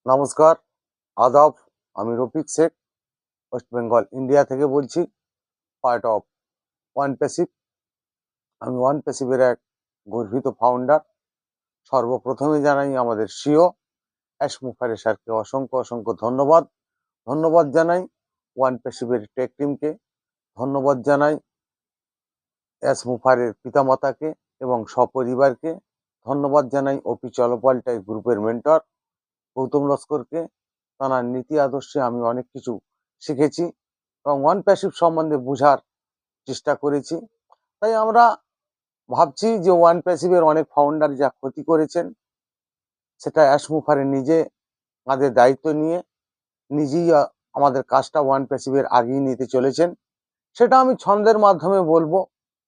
নমস্কার, আদাব। আমি রফিক শেখ, ওয়েস্ট বেঙ্গল ইন্ডিয়া থেকে বলছি, পার্ট অফ ওয়ান প্যাসিভ। আমি ওয়ান প্যাসিভের এক গর্বিত ফাউন্ডার। সর্বপ্রথমে জানাই আমাদের সিও মুখার্জি স্যারকে অসংখ্য অসংখ্য ধন্যবাদ। ধন্যবাদ জানাই ওয়ান প্যাসিভের টেক টিমকে, ধন্যবাদ জানাই মুখার্জির পিতামাতাকে এবং সপরিবারকে, ধন্যবাদ জানাই ওপি চলপাল্টাই গ্রুপের মেন্টর গৌতম লস্করকে। তাঁর নীতি আদর্শে আমি অনেক কিছু শিখেছি এবং ওয়ান প্যাসিভ সম্বন্ধে বোঝার চেষ্টা করেছি। তাই আমরা ভাবছি যে ওয়ান প্যাসিভের অনেক ফাউন্ডার যা ক্ষতি করেছেন সেটা মুখার্জি নিজে আমাদের দায়িত্ব নিয়ে নিজেই আমাদের কাজটা ওয়ান প্যাসিভের আগিয়ে নিতে চলেছেন। সেটা আমি ছন্দের মাধ্যমে বলবো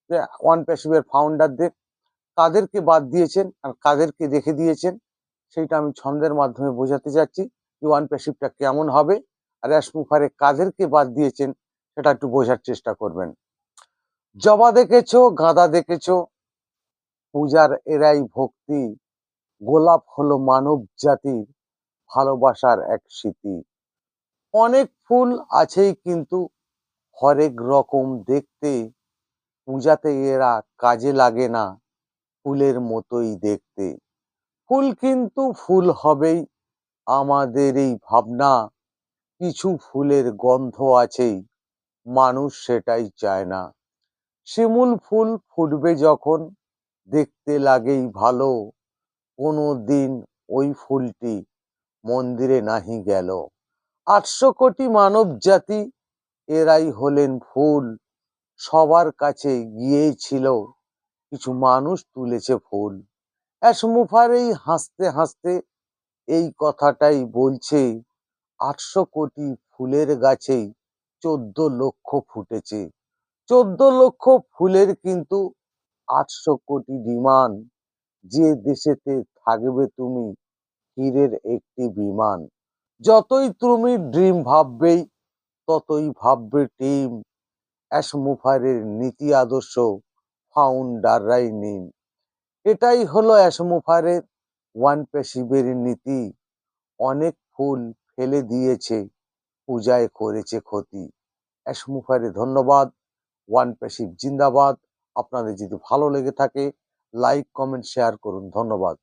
যে ওয়ান প্যাসিভের ফাউন্ডারদের কাদেরকে বাদ দিয়েছেন আর কাদেরকে রেখে দিয়েছেন, সেইটা আমি ছন্দের মাধ্যমে বোঝাতে যাচ্ছি যে ওয়ান প্যাসিভটা কেমন হবে। আর মুখার্জি কাদেরকে বাদ দিয়েছেন সেটা একটু বোঝার চেষ্টা করবেন। জবা দেখেছো, গাঁদা দেখেছো, পূজার এরাই ভক্তি, গোলাপ হলো মানব জাতির ভালোবাসার এক স্মৃতি। অনেক ফুল আছেই কিন্তু হরেক রকম দেখতে, পূজাতে এরা কাজে লাগে না ফুলের মতোই দেখতে। ফুল কিন্তু ফুল হবেই আমাদের এই ভাবনা, কিছু ফুলের গন্ধ আছেই মানুষ সেটাই চায় না। শিমুল ফুল ফুটবে যখন দেখতে লাগেই ভালো, কোনো দিন ওই ফুলটি মন্দিরে নাহি গেল। ৮০০ কোটি মানব জাতি এরাই হলেন ফুল, সবার কাছে গিয়েছিল কিছু মানুষ তুলেছে ফুল। মুখার্জি হাসতে হাসতে এই কথাটাই বলছে, ৮০০ কোটি ফুলের গাছেই ১৪ লক্ষ ফুটেছে। ১৪ লক্ষ ফুলের কিন্তু ৮০০ কোটি ডিমান্ড। যে দেশেতে থাকবে তুমি হীরের একটি বিমান। যতই তুমি ড্রিম ভাববেই ততই ভাববে টিম। মুখার্জির নীতি আদর্শ ফাউন্ডাররাই নিন। এটাই হলো মুখার্জির ওয়ান প্যাসিভের নীতি। অনেক ফুল ফেলে দিয়েছে, পূজায় করেছে ক্ষতি। মুখার্জি ধন্যবাদ। ওয়ান প্যাসিভ জিন্দাবাদ। আপনাদের যদি ভালো লেগে থাকে লাইক, কমেন্ট, শেয়ার করুন। ধন্যবাদ।